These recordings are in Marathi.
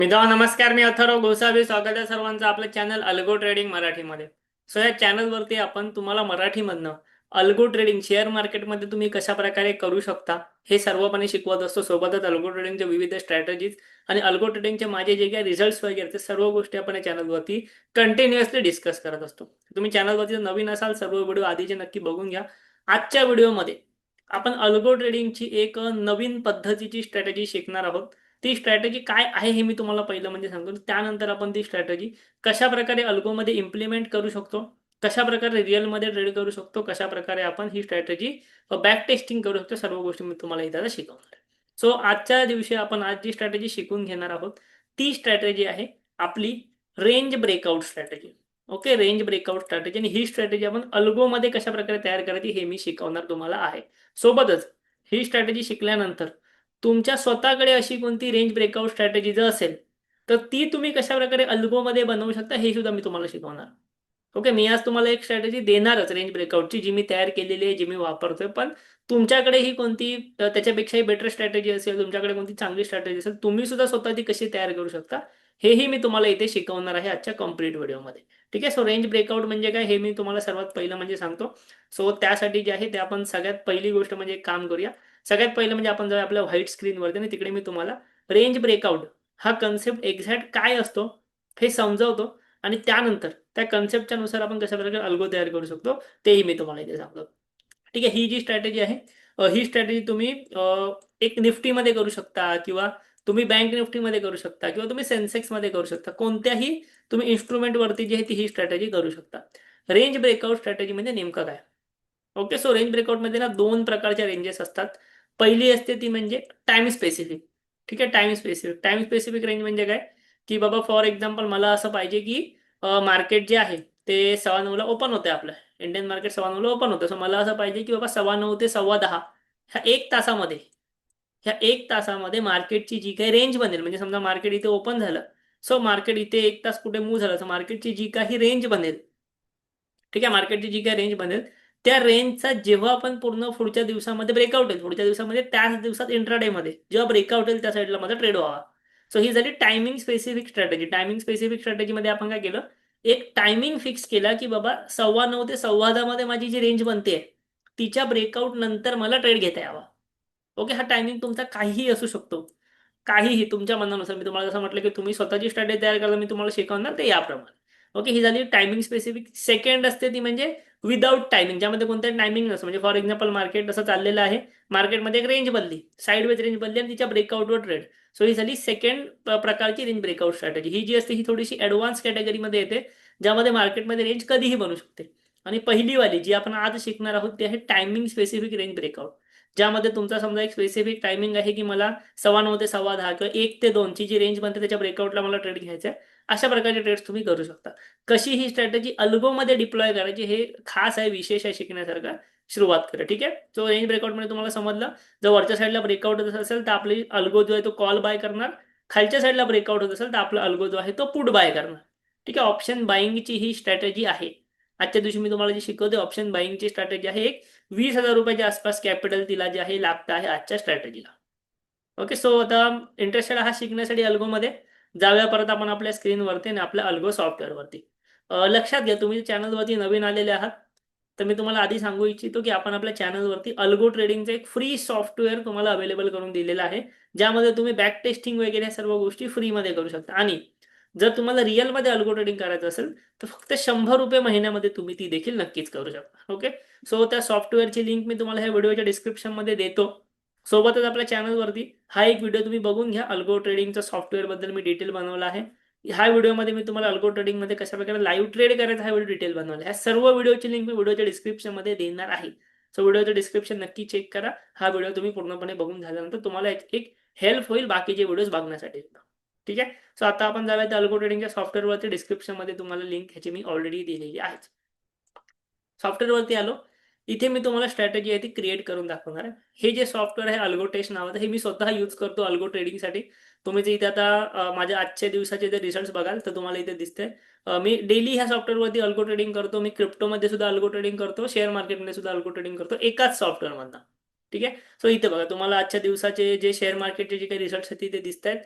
मित्रांनो नमस्कार. मी अथर्व गोसावी. स्वागत आहे सर्वांचं आपलं चॅनल अल्गो ट्रेडिंग मराठीमध्ये. सो या चॅनलवरती आपण तुम्हाला मराठीमधनं अल्गो ट्रेडिंग शेअर मार्केटमध्ये तुम्ही कशा प्रकारे करू शकता हे सर्वपणे शिकवत असतो. सोबतच अल्गो ट्रेडिंगच्या विविध स्ट्रॅटेजीज आणि अल्गो ट्रेडिंगचे माझे जे काही रिझल्ट्स वगैरे ते सर्व गोष्टी आपण या चॅनलवरती कंटिन्युअसली डिस्कस करत असतो. तुम्ही चॅनलवरती जर नवीन असाल सर्व व्हिडिओ आधीचे नक्की बघून घ्या. आजच्या व्हिडिओमध्ये आपण अल्गो ट्रेडिंगची एक नवीन पद्धतीची स्ट्रॅटेजी शिकणार आहोत. ती स्ट्रॅटेजी काय आहे हे मी तुम्हाला पहिलं म्हणजे सांगतो. त्यानंतर आपण ती स्ट्रॅटेजी कशा प्रकारे अल्गोमध्ये इम्प्लिमेंट करू शकतो, कशा प्रकारे रिअलमध्ये ट्रेड करू शकतो, कशा प्रकारे आपण ही स्ट्रॅटेजी बॅक टेस्टिंग करू शकतो, सर्व गोष्टी मी तुम्हाला इथं शिकवणार आहे. सो आजच्या दिवशी आपण आज जी स्ट्रॅटेजी शिकून घेणार आहोत ती स्ट्रॅटेजी आहे आपली range breakout strategy. Okay, range breakout strategy. आणि ही स्ट्रॅटेजी आपण अल्गोमध्ये कशा प्रकारे तयार करायची हे मी शिकवणार तुम्हाला आहे. सोबतच ही स्ट्रॅटेजी शिकल्यानंतर तुमच्या स्वतःकडे अशी कोणती रेंज ब्रेकआउट स्ट्रॅटेजी जर असेल तर ती तुम्ही कशा प्रकारे अल्गोमध्ये बनवू शकता हे सुद्धा मी तुम्हाला शिकवणार. ओके, मी आज तुम्हाला एक स्ट्रॅटेजी देणारच रेंज ब्रेकआउटची, जी मी तयार केलेली आहे, जी मी वापरतोय. पण तुमच्याकडे ही कोणती त्याच्यापेक्षाही बेटर स्ट्रॅटेजी असेल, तुमच्याकडे कोणती चांगली स्ट्रॅटेजी असेल, तुम्ही सुद्धा स्वतः ती कशी तयार करू शकता हेही मी तुम्हाला इथे शिकवणार आहे आजच्या कम्प्लीट व्हिडिओमध्ये. ठीक आहे. सो रेंज ब्रेकआउट म्हणजे काय हे मी तुम्हाला सर्वात पहिलं म्हणजे सांगतो. सो त्यासाठी जे आहे ते आपण सगळ्यात पहिली गोष्ट म्हणजे एक काम करूया. सगळ्यात पहिलं म्हणजे आपण जाऊया आपल्या व्हाईट स्क्रीनवरती आणि तिकडे मी तुम्हाला रेंज ब्रेकआउट हा कन्सेप्ट एक्झॅक्ट काय असतो हे समजावतो. आणि त्यानंतर त्या कन्सेप्टच्या नुसार आपण कशा प्रकारे अल्गो तयार करू शकतो तेही मी तुम्हाला इथे सांगतो. ठीक आहे. ही जी स्ट्रॅटेजी आहे ही स्ट्रॅटेजी तुम्ही एक निफ्टीमध्ये करू शकता, किंवा तुम्ही बँक निफ्टीमध्ये करू शकता, किंवा तुम्ही सेन्सेक्समध्ये करू शकता. कोणत्याही तुम्ही इन्स्ट्रुमेंटवरती जी आहे ती ही स्ट्रॅटेजी करू शकता. रेंज ब्रेकआउट स्ट्रॅटेजी म्हणजे नेमकं काय? ओके, सो रेंज ब्रेकआउटमध्ये ना दोन प्रकारच्या रेंजेस असतात. पहिली असते ती म्हणजे टाइम स्पेसिफिक. ठीक आहे, टाइम स्पेसिफिक रेंज म्हणजे काय, की बाबा फॉर एक्झाम्पल मला असं पाहिजे की मार्केट जे आहे ते 9:15ला ओपन होते. आपलं इंडियन मार्केट 9:15ला ओपन होतं. सो मला असं पाहिजे की बाबा 9:15 ते 10:15 ह्या एक तासामध्ये मार्केटची जी काही रेंज बनेल, म्हणजे समजा मार्केट इथे ओपन झालं, सो मार्केट इथे एक तास कुठे मूव्ह झालं, तर मार्केटची जी काही रेंज बनेल, ठीक आहे, मार्केटची जी काही रेंज बनेल त्या रेंजचा जेव्हा आपण पूर्ण पुढच्या दिवसामध्ये ब्रेकआउट येईल, पुढच्या दिवसामध्ये त्याच दिवसात इंट्राडेमध्ये जेव्हा ब्रेकआउट येईल त्या साईडला माझा ट्रेड व्हावा. सो ही झाली timing specific strategy. Timing specific स्ट्रॅटेजीमध्ये आपण काय केलं, एक टायमिंग फिक्स केला की बाबा 9:15 ते 10:15 मध्ये माझी जी रेंज बनते तिच्या ब्रेकआउट नंतर मला ट्रेड घेता यावा. ओके, हा टायमिंग तुमचा काहीही असू शकतो, काहीही तुमच्या मनानुसार. मी तुम्हाला जसं म्हटलं की तुम्ही स्वतःची स्ट्रॅटेजी तयार करायला मी तुम्हाला शिकवणार ते याप्रमाणे. ओके, ही झाली टायमिंग स्पेसिफिक. सेकंड असते ती म्हणजे विदाऊट टायमिंग, ज्यामध्ये कोणतं टायमिंग नसतं. म्हणजे फॉर एक्झाम्पल मार्केट असं चाललेलं आहे, मार्केटमध्ये एक रेंज बनली, साईडवेज रेंज बनली आणि तिच्या ब्रेकआउटवर ट्रेड. सो ही झाली सेकंड प्रकारची रेंज ब्रेकआउट स्ट्रॅटेजी. ही जी असते ही थोडीशी ॲडव्हान्स कॅटेगरीमध्ये येते, ज्यामध्ये मार्केटमध्ये रेंज कधीही बनू शकते. आणि पहिली वाली जी आपण आज शिकणार आहोत ती आहे टायमिंग स्पेसिफिक रेंज ब्रेकआउट, ज्यामध्ये तुमचा समजा एक स्पेसिफिक टायमिंग आहे की मला 9:15 ते 10:15 किंवा 1 ते 2 ची जी रेंज बनते त्याच्या ब्रेकआउटला मला ट्रेड घ्यायचा आहे. अशा प्रकारचे ट्रेड्स तुम्ही करू शकता. कशी ही स्ट्रॅटेजी अल्गोमध्ये डिप्लॉय करायची हे खास आहे, विशेष आहे शिकण्यासारखा. सुरुवात करा. ठीक आहे. सो रेंज ब्रेकआउटमध्ये तुम्हाला समजलं, जर वरच्या साईडला ब्रेकआउट होत असेल तर आपली अल्गो जो आहे तो कॉल बाय करणार, खालच्या साईडला ब्रेकआउट होत असेल तर आपला अल्गो जो आहे तो पुट बाय करणार. ठीक आहे. ऑप्शन बाईंगची ही स्ट्रॅटेजी आहे. आजच्या दिवशी मी तुम्हाला जी शिकवते ऑप्शन बाईंगची स्ट्रॅटेजी आहे. एक 20,000 रुपयाच्या आसपास कॅपिटल तिला जे आहे लागतं आहे आजच्या स्ट्रॅटेजीला. ओके, सो आता इंटरेस्टेड आहात शिकण्यासाठी अल्गोमध्ये, जाऊया परत आपण आपल्या स्क्रीनवरती आणि आपल्या अल्गो सॉफ्टवेअरवरती. लक्षात घ्या, तुम्ही चॅनलवरती नवीन आलेले आहात तर मी तुम्हाला आधी सांगू इच्छितो की आपण आपल्या चॅनलवरती अल्गो ट्रेडिंगचं एक फ्री सॉफ्टवेअर तुम्हाला अवेलेबल करून दिलेलं आहे, ज्यामध्ये तुम्ही बॅक टेस्टिंग वगैरे सर्व गोष्टी फ्रीमध्ये करू शकता. आणि जर तुम्हाला रिअलमध्ये अल्गो ट्रेडिंग करायचं असेल तर फक्त 100 रुपये महिन्यामध्ये तुम्ही ती देखील नक्कीच करू शकता. ओके, सो त्या सॉफ्टवेअरची लिंक मी तुम्हाला ह्या व्हिडिओच्या डिस्क्रिप्शनमध्ये देतो. सोबतच आपल्या चॅनलवरती हा एक व्हिडिओ तुम्ही बघून घ्या. अल्गो ट्रेडिंगच्या सॉफ्टवेअरबद्दल मी डिटेल बनवला आहे. ह्या व्हिडिओमध्ये मी तुम्हाला अल्गो ट्रेडिंगमध्ये कशा प्रकारे लाईव्ह ट्रेड करायचा हा व्हिडिओ डिटेल बनवला. ह्या सर्व व्हिडिओची लिंक मी व्हिडिओच्या डिस्क्रिप्शनमध्ये देणार आहे. सो व्हिडिओचं डिस्क्रिप्शन नक्की चेक करा. हा व्हिडिओ तुम्ही पूर्णपणे बघून झाल्यानंतर तुम्हाला एक हेल्प होईल बाकीचे व्हिडिओज बघण्यासाठी. ठीक आहे. सो आता आपण जाऊया त्या अल्गो ट्रेडिंगच्या सॉफ्टवेअरवरती. डिस्क्रिप्शनमध्ये तुम्हाला लिंक ह्याची मी ऑलरेडी दिलेली आहे. सॉफ्टवेअरवरती आलो. इथे मी तुम्हाला स्ट्रॅटेजी आहे ती क्रिएट करून दाखवणार आहे. हे जे सॉफ्टवेअर आहे अल्गो टेस्ट नावाचं, हे मी स्वतः यूज करतो अल्गो ट्रेडिंगसाठी. तुम्ही जे इथे आता माझ्या आजच्या दिवसाचे जे रिझल्ट्स बघाल तर तुम्हाला इथे दिसते. मी डेली ह्या सॉफ्टवेअरवरती अल्गो ट्रेडिंग करतो. मी क्रिप्टोमध्ये सुद्धा अल्गो ट्रेडिंग करतो, शेअर मार्केटमध्ये सुद्धा अल्गो ट्रेडिंग करतो, एकाच सॉफ्टवेअरमधनं. ठीक आहे. सो इथे बघा, तुम्हाला आजच्या दिवसाचे जे शेअर मार्केटचे जे काही रिझल्ट्स आहेत ते दिसत आहेत.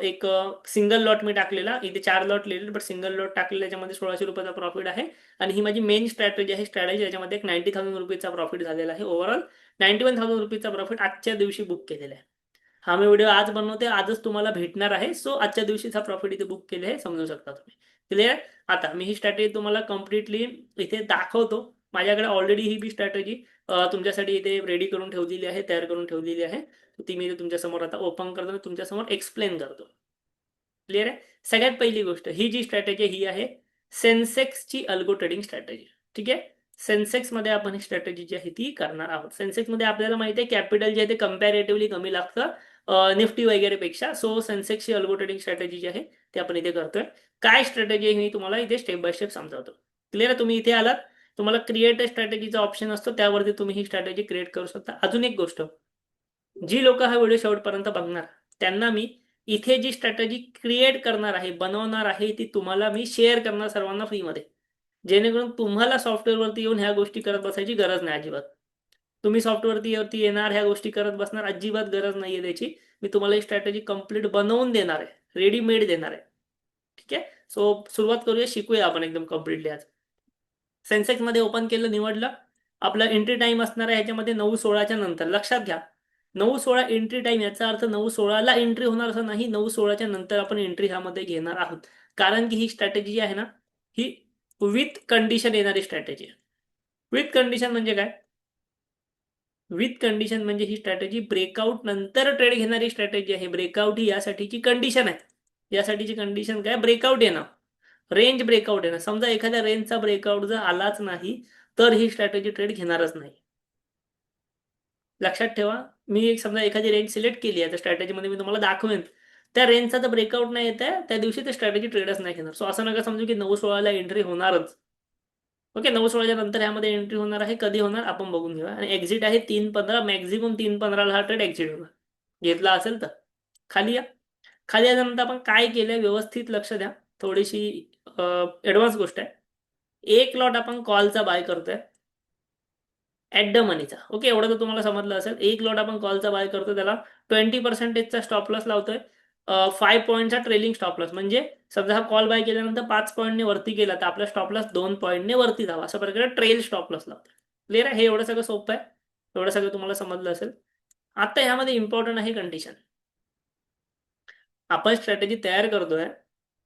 एक सिंगल लॉट मी टाकलेला, इथे 4 लॉट लिहिले बट सिंगल लॉट टाकलेला, याच्यामध्ये 1600 रुपयाचा प्रॉफिट आहे. आणि ही माझी मेन स्ट्रॅटेजी आहे. याच्यामध्ये एक 90,000 रुपीचा प्रॉफिट झालेला आहे. ओव्हरऑल 91,000 रुपीचा प्रॉफिट आजच्या दिवशी बुक केलेला आहे. हा मी व्हिडिओ आज बनवते, आजच तुम्हाला भेटणार आहे. सो आजच्या दिवशीचा प्रॉफिट इथे बुक केले आहे, समजू शकता तुम्ही. क्लिअर. आता मी ही स्ट्रॅटेजी तुम्हाला कम्प्लिटली इथे दाखवतो. माझ्याकडे ऑलरेडी ही बी स्ट्रॅटेजी तुमच्यासाठी इथे रेडी करून ठेवलेली आहे, तयार करून ठेवलेली आहे. ती मी तुमच्या समोर आता ओपन करतो, तुमच्या समोर एक्सप्लेन करतो. क्लिअर आहे. सगळ्यात पहिली गोष्ट, ही जी स्ट्रॅटेजी ही आहे सेन्सेक्सची अल्गो ट्रेडिंग स्ट्रॅटेजी. ठीक आहे. सेन्सेक्स मध्ये आपण ही स्ट्रॅटेजी जी आहे ती करणार आहोत. सेन्सेक्स मध्ये आपल्याला माहिती आहे कॅपिटल जे आहे ते कम्पॅरेटिव्हली कमी लागतं निफ्टी वगैरे पेक्षा. सो सेन्सेक्सची अल्गो ट्रेडिंग स्ट्रॅटेजी जी आहे ती आपण इथे करतोय. काय स्ट्रॅटेजी आहे मी तुम्हाला इथे स्टेप बाय स्टेप समजावतो. क्लिअर आहे. तुम्ही इथे आलात, तुम्हाला क्रिएट अ स्ट्रॅटेजीचा ऑप्शन असतो, त्यावरती तुम्ही ही स्ट्रॅटेजी क्रिएट करू शकता. अजून एक गोष्ट, जी लोक हा व्हिडिओ शेवटपर्यंत बघणार त्यांना मी इथे जी स्ट्रॅटेजी क्रिएट करणार आहे, बनवणार आहे, ती तुम्हाला मी शेअर करणार सर्वांना फ्रीमध्ये, जेणेकरून तुम्हाला सॉफ्टवेअरवरती येऊन ह्या गोष्टी करत बसायची गरज नाही अजिबात. तुम्ही सॉफ्टवेअरवरती येणार, ह्या गोष्टी करत बसणार, अजिबात गरज नाहीये त्याची. मी तुम्हाला ही स्ट्रॅटेजी कंप्लीट बनवून देणार आहे, रेडीमेड देणार आहे. ठीक आहे. सो सुरुवात करूया, शिकूया आपण एकदम कम्प्लिटली आज. सेन्सेक्स मध्ये ओपन केलं, निवडलं. आपला एंट्री टाइम असणार आहे ह्याच्यामध्ये 9:16च्या नंतर. लक्षात घ्या, 9:16 एंट्री टाइम, याचा अर्थ 9:16ला एंट्री होणार असं नाही, 9:16च्या नंतर आपण एंट्री ह्यामध्ये घेणार आहोत. कारण की ही स्ट्रॅटेजी जी आहे ना, ही विथ कंडिशन येणारी स्ट्रॅटेजी आहे. विथ कंडिशन म्हणजे काय? विथ कंडिशन म्हणजे ही स्ट्रॅटेजी ब्रेकआउट नंतर ट्रेड घेणारी स्ट्रॅटेजी आहे. ब्रेकआउट ही यासाठीची कंडिशन आहे. यासाठीची कंडिशन काय? ब्रेकआउट येणं, रेंज ब्रेकआउट येणं. समजा एखाद्या रेंजचा ब्रेकआउट जर आलाच नाही तर ही स्ट्रॅटेजी ट्रेड घेणारच नाही. लक्षात ठेवा. मी एक समजा एखादी रेंज सिलेक्ट केली आहे, तर स्ट्रॅटेजीमध्ये मी तुम्हाला दाखवेन त्या रेंजचा तर ब्रेकआउट नाही येत आहे, त्या दिवशी ते स्ट्रॅटेजी ट्रेडच नाही घेणार. सो असं नका समजू की 9:16ला एंट्री होणारच. ओके, 9:16च्या नंतर ह्यामध्ये एंट्री होणार आहे. कधी होणार आपण बघून घेऊया. आणि एक्झिट आहे 3:15, मॅक्झिमम 3:15ला हा ट्रेड एक्झिट होणार, घेतला असेल तर. खाली या. खाली आल्यानंतर आपण काय केलंय व्यवस्थित लक्ष द्या. थोडीशी ऍडव्हान्स गोष्ट आहे. एक लॉट आपण कॉलचा बाय करतोय ऍट द मनीचा. ओके, एवढं तर तुम्हाला समजलं असेल. एक लॉट आपण कॉलचा बाय करतो, त्याला 20%चा स्टॉप लॉस लावतोय. 5 पॉईंटचा ट्रेलिंग स्टॉप लॉस, म्हणजे समजा हा कॉल बाय केल्यानंतर 5 पॉईंटने वरती गेला तर आपला स्टॉप लॉस 2 पॉईंटने वरती जावा, अशा प्रकारे ट्रेल स्टॉप लॉस लावतोय. क्लिअर आहे. हे एवढं सगळं सोपं आहे, एवढं सगळं तुम्हाला समजलं असेल. आता ह्यामध्ये इम्पॉर्टंट आहे कंडिशन. आपण स्ट्रॅटेजी तयार करतोय,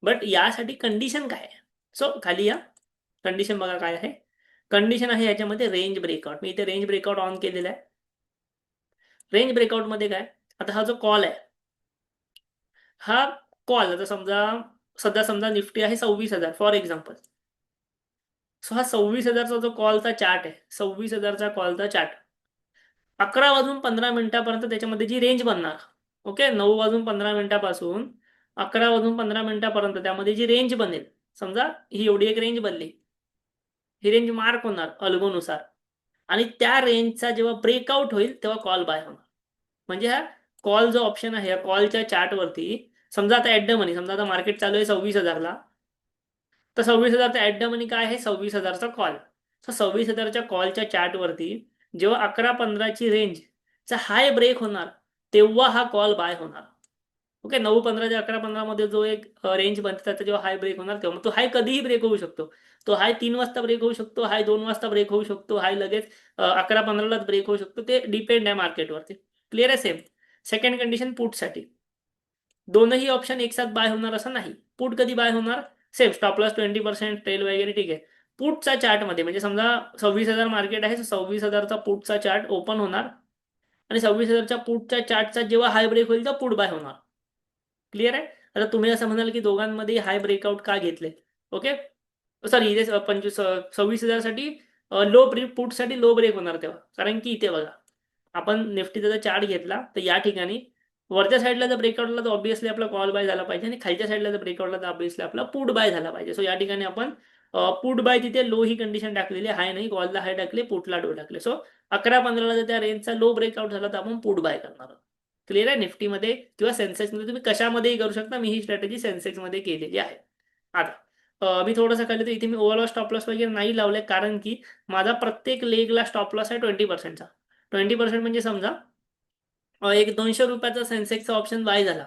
बट यासाठी कंडिशन काय आहे? सो खाली या. कंडिशन बघा काय आहे. कंडिशन आहे याच्यामध्ये रेंज ब्रेकआउट. मी इथे रेंज ब्रेकआउट ऑन केलेला आहे. रेंज ब्रेकआउट मध्ये काय, आता हा जो कॉल आहे, हा कॉल आता समजा सध्या समजा निफ्टी आहे 26,000 फॉर एक्झाम्पल. सो हा 26,000चा जो कॉलचा चार्ट आहे, 26,000चा कॉलचा चार्ट 11:15 त्याच्यामध्ये जी रेंज बनणार. ओके, 9:15 11:15 त्यामध्ये जी रेंज बनेल, समजा ही एवढी एक रेंज बनली, ही रेंज मार्क होणार अल्गोनुसार. आणि त्या रेंजचा जेव्हा ब्रेकआउट होईल तेव्हा कॉल बाय होणार. म्हणजे हा कॉल जो ऑप्शन आहे, या कॉलच्या चार्टवरती समजा आता ऍट द मनी, समजा आता मार्केट चालू आहे 26,000ला, तर 26,000चा ऍट द मनी काय आहे? 26,000चा कॉल. तर 26,000च्या कॉलच्या चार्टवरती जेव्हा 11:15ची रेंजचा हाय ब्रेक होणार तेव्हा हा कॉल बाय होणार. ओके, 9:15 ते 11:15 मध्ये जो एक रेंज बनते त्याचा जेव्हा हाय ब्रेक होणार तेव्हा तो हाय कधीही ब्रेक होऊ शकतो. तो हाय 3 वाजता ब्रेक होऊ शकतो, हाय 2 वाजता ब्रेक होऊ शकतो, हाय लगेच 11:15लाच ब्रेक होऊ शकतो. ते डिपेंड आहे मार्केटवरती. क्लिअर आहे. सेम सेकंड कंडिशन पुटसाठी. दोनही ऑप्शन एक साथ बाय होणार असं नाही. पुट कधी बाय होणार? सेम स्टॉप लॉस 20% ट्रेल वगैरे, ठीक आहे. पुटचा चार्टमध्ये म्हणजे समजा 26,000 मार्केट आहे, 26,000चा पुटचा चार्ट ओपन होणार आणि 26,000च्या पुटच्या चार्टचा जेव्हा हाय ब्रेक होईल तेव्हा पुट बाय होणार. क्लिअर आहे. आता तुम्ही असं म्हणाल की दोघांमध्ये हाय ब्रेकआउट का घेतले? ओके, सॉरी, इथे 26,000साठी लो ब्रेक, पुटसाठी लो ब्रेक होणार तेव्हा. कारण की इथे बघा, आपण निफ्टीचा जर चार्ट घेतला तर या ठिकाणी वरच्या साईडला जर ब्रेकआउटला तर ऑब्विसली आपला कॉल बाय झाला पाहिजे, आणि खालच्या साईडला जर ब्रेकआउटला तर ऑब्विसली आपला पुट बाय झाला पाहिजे. सो या ठिकाणी आपण पुट बाय तिथे लो ही कंडिशन टाकलेली, हाय नाही, कॉलला हाय टाकले, पुटला लो टाकले. सो 11:15ला जर त्या रेंजचा लो ब्रेकआउट झाला तर आपण पुट बाय करणार आहोत. क्लिअर आहे. निफ्टीमध्ये किंवा सेन्सेक्समध्ये तुम्ही कशामध्येही करू शकता. मी ही स्ट्रॅटेजी सेन्सेक्समध्ये केलेली आहे. आता मी थोडंसं खाली तर इथे मी ओव्हरऑल स्टॉप लॉस वगैरे नाही लावले, कारण की माझा प्रत्येक लेगला स्टॉप लॉस आहे 20%चा. 20% म्हणजे समजा एक 200 रुपयाचा सेन्सेक्सचा ऑप्शन बाय झाला,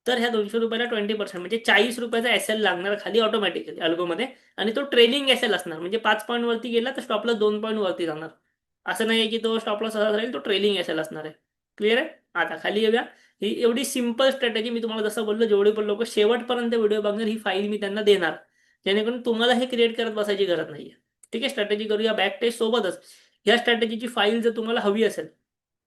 तर ह्या 200 रुपयाला 20% म्हणजे 40 रुपयाचा एसएल लागणार खाली ऑटोमॅटिकली अल्गोमध्ये. आणि तो ट्रेलिंग एसएल असणार, म्हणजे 5 पॉईंट वरती गेला तर स्टॉपला 2 पॉईंट वरती जाणार. असं नाही की तो स्टॉपला सहज राहील, तो ट्रेलिंग एसएल असणार आहे. क्लिअर आहे. आता खाली येऊया. ही एवढी सिंपल स्ट्रॅटेजी मी तुम्हाला जसं बोललो, जेवढे पण लोक शेवटपर्यंत व्हिडिओ बघणार ही फाईल मी त्यांना देणार, जेणेकरून तुम्हाला हे क्रिएट करत बसायची गरज नाहीये. ठीक आहे. स्ट्रॅटेजी करूया बॅक टेस्ट सोबतच. या स्ट्रॅटेजीची फाईल जर तुम्हाला हवी असेल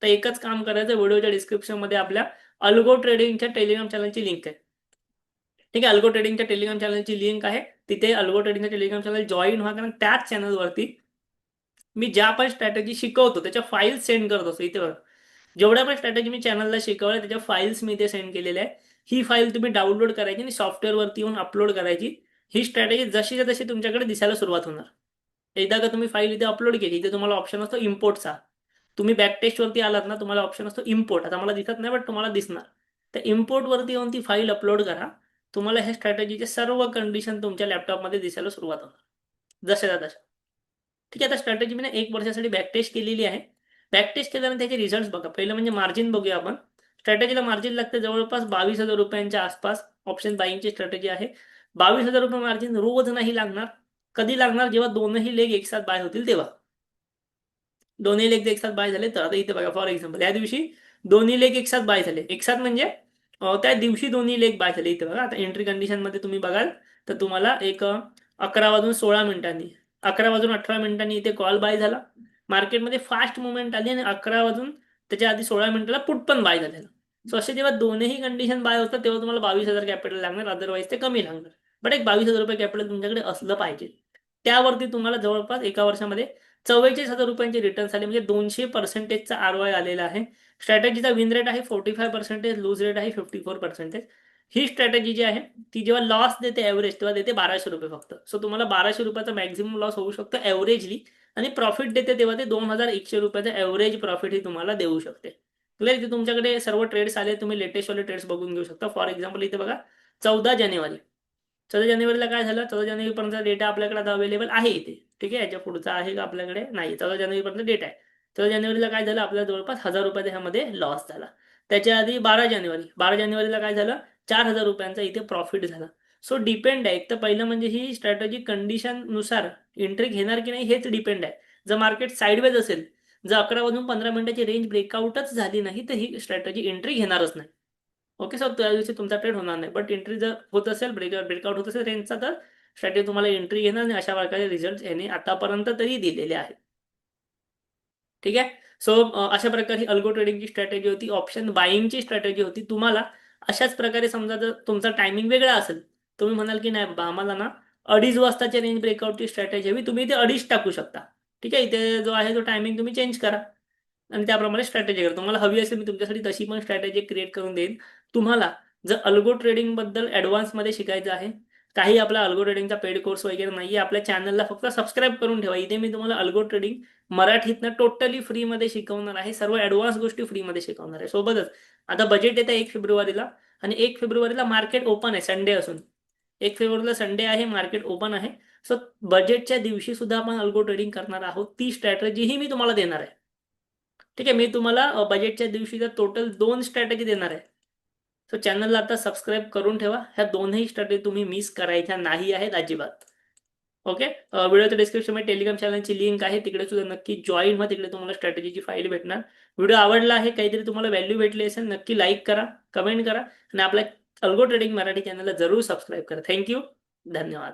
तर एकच काम करायचं, व्हिडिओच्या डिस्क्रिप्शनमध्ये आपल्या अल्गो ट्रेडिंगच्या टेलिग्राम चॅनलची लिंक आहे. ठीक आहे. अल्गो ट्रेडिंगच्या टेलिग्राम चॅनलची लिंक आहे. तिथे अल्गो ट्रेडिंगच्या टेलिग्राम चॅनल जॉईन व्हा, कारण त्याच चॅनलवरती मी ज्या पण स्ट्रॅटेजी शिकवतो त्याच्या फाईल्स सेंड करत असतो. इथे बघा, जेवढ्या पण स्ट्रॅटेजी मी चॅनलला शिकवल्या त्याच्या फाईल्स मी इथे सेंड केलेल्या आहे. ही फाईल तुम्ही डाउनलोड करायची आणि सॉफ्टवेअरवरती येऊन अपलोड करायची. ही स्ट्रॅटेजी जशीच्या तशी तुमच्याकडे दिसायला सुरुवात होणार. एकदा का तुम्ही फाईल इथे अपलोड केली, इथे तुम्हाला ऑप्शन असतो इम्पोर्टचा. तुम्ही बॅक टेस्टवरती आलात ना, तुम्हाला ऑप्शन असतो इम्पोर्ट. आता मला दिसत नाही बट तुम्हाला दिसणार. तर इम्पोर्टवरती येऊन ती फाईल अपलोड करा. तुम्हाला ह्या स्ट्रॅटेजीचे सर्व कंडिशन तुमच्या लॅपटॉपमध्ये दिसायला सुरुवात होणार, जशाच्या तशा. ठीक आहे. आता स्ट्रॅटेजी मी 1 वर्षासाठी बॅक टेस्ट केलेली आहे. बॅक टेस्ट केल्यानंतर त्याचे रिझल्ट बघा. पहिलं म्हणजे मार्जिन बघूया आपण. स्ट्रॅटेजीला मार्जिन लागते जवळपास 22,000 रुपयांच्या आसपास. ऑप्शन बाईंगची स्ट्रॅटेजी आहे. 22,000 रुपये मार्जिन रोज नाही लागणार. कधी लागणार? जेव्हा दोनही लेग एकसाथ बाय होतील तेव्हा. दोन्ही लेग एक साथ बाय झाले तर, आता इथे बघा फॉर एक्झाम्पल या दिवशी दोन्ही लेग एक साथ बाय झाले. एक साथ म्हणजे त्या दिवशी दोन्ही लेग बाय झाले. इथे बघा, आता एंट्री कंडिशन मध्ये तुम्ही बघाल तर तुम्हाला एक 11 वाजून 16 मिनिटांनी, 11 वाजून 18 मिनिटांनी इथे कॉल बाय झाला. मार्केटमध्ये फास्ट मुवमेंट आली आणि 11 वाजून त्याच्या आधी 16 मिनिटाला पुट पण बाय झालेलं. सो असे जेव्हा दोन्ही कंडिशन बाय होतात तेव्हा तुम्हाला 22,000 कॅपिटल लागणार, अदरवाईज ते कमी लागणार. बट एक 22,000 रुपये कॅपिटल तुमच्याकडे असलं पाहिजे. त्यावरती तुम्हाला जवळपास एका वर्षामध्ये 44,000 रुपयांचे रिटर्न्स आले, म्हणजे 200%चा ROI आलेला आहे. स्ट्रॅटेजीचा विन रेट आहे 45%, लूज रेट आहे 54%. ही स्ट्रॅटेजी जी आहे ती जेव्हा लॉस देते ॲव्हरेज तेव्हा देते 1200 रुपये फक्त. सो तुम्हाला 1200 रुपयाचा मॅक्झिमम लॉस होऊ शकतो ॲव्हरेजली. आणि प्रॉफिट देते तेव्हा ते 2,100 रुपयाचं ॲव्हरेज प्रॉफिट ही तुम्हाला देऊ शकते. क्लिअर. इथे तुमच्याकडे सर्व ट्रेड्स आले, तुम्ही लेटेस्टवाले ट्रेड्स बघून घेऊ शकता. फॉर एक्झाम्पल इथे बघा 14 जानेवारी. 14 जानेवारीला काय झालं? 14 जानेवारीपर्यंत डेटा आपल्याकडे आता अवेलेबल आहे इथे. ठीक आहे. याच्या पुढचा आहे का आपल्याकडे? नाही. 14 जानेवारीपर्यंत डेटा आहे. 14 जानेवारीला काय झालं? आपल्याला जवळपास 1,000 रुपयाचा ह्यामध्ये लॉस झाला. त्याच्या आधी 12 जानेवारी. 12 जानेवारीला काय झालं? 4,000 रुपयांचा इथे प्रॉफिट झाला. सो डिपेंड आहे. एक तर पहिलं म्हणजे ही स्ट्रॅटेजी कंडिशननुसार एंट्री घेणार की नाही हेच डिपेंड आहे. जर मार्केट साईडवेज असेल, जर 11 वाजून 15 मिनिटाची रेंज ब्रेकआउटच झाली नाही तर ही स्ट्रॅटेजी एंट्री घेणारच नाही. ओके सर, त्या दिवशी तुमचा ट्रेड होणार नाही. बट एंट्री जर होत असेल, ब्रेकआउट होत असेल रेंजचा, तर स्ट्रॅटेजी तुम्हाला एंट्री घेणार आणि अशा प्रकारे रिझल्ट याने आतापर्यंत तरी दिलेले आहेत. ठीक आहे. सो अशा प्रकारे ही अल्गो ट्रेडिंगची स्ट्रॅटेजी होती. ऑप्शन बाईंगची स्ट्रॅटेजी होती. तुम्हाला अशाच प्रकारे समजा जर तुमचा टायमिंग वेगळा असेल, तुम्ही म्हणाल की नाही बाबा आम्हाला ना 2:30 वाजताच्या रेंज ब्रेकआउटची स्ट्रॅटेजी हवी, तुम्ही इथे 2:30 टाकू शकता. ठीक आहे. इथे जो आहे तो टायमिंग तुम्ही चेंज करा आणि त्याप्रमाणे स्ट्रॅटेजी करा. तुम्हाला हवी असेल मी तुमच्यासाठी तशी पण स्ट्रॅटेजी क्रिएट करून देईन. तुम्हाला जर अल्गो ट्रेडिंग बद्दल ॲडव्हान्समध्ये शिकायचं आहे, काही आपला अल्गो ट्रेडिंगचा पेड कोर्स वगैरे नाहीये. आपल्या चॅनलला फक्त सबस्क्राईब करून ठेवा. इथे मी तुम्हाला अल्गो ट्रेडिंग मराठीतनं टोटली फ्रीमध्ये शिकवणार आहे. सर्व ॲडव्हान्स गोष्टी फ्रीमध्ये शिकवणार आहे. सोबतच आता बजेट येतं 1 फेब्रुवारीला आणि 1 फेब्रुवारीला मार्केट ओपन आहे संडे असून. 1 फेब्रुवारीला संडे आहे, मार्केट ओपन आहे. सो बजेटच्या दिवशी सुद्धा आपण अल्गो ट्रेडिंग करणार आहोत. ती स्ट्रॅटेजीही मी तुम्हाला देणार आहे. ठीक आहे. मी तुम्हाला बजेटच्या दिवशी टोटल 2 स्ट्रॅटेजी देणार आहे. सो चॅनलला आता सबस्क्राईब करून ठेवा. ह्या दोनही स्ट्रॅटेजी तुम्ही मिस करायच्या नाही आहेत अजिबात. ओके. व्हिडिओच्या डिस्क्रिप्शनमध्ये टेलिग्राम चॅनलची लिंक आहे, तिकडे सुद्धा नक्की जॉईन व्हा. तिकडे तुम्हाला स्ट्रॅटेजीची फाईल भेटणार. व्हिडिओ आवडला आहे, काहीतरी तुम्हाला व्हॅल्यू भेटली असेल, नक्की लाईक करा, कमेंट करा आणि आपल्या अल्गो ट्रेडिंग मराठी चॅनलला जरूर सबस्क्राईब करा. थँक्यू. धन्यवाद.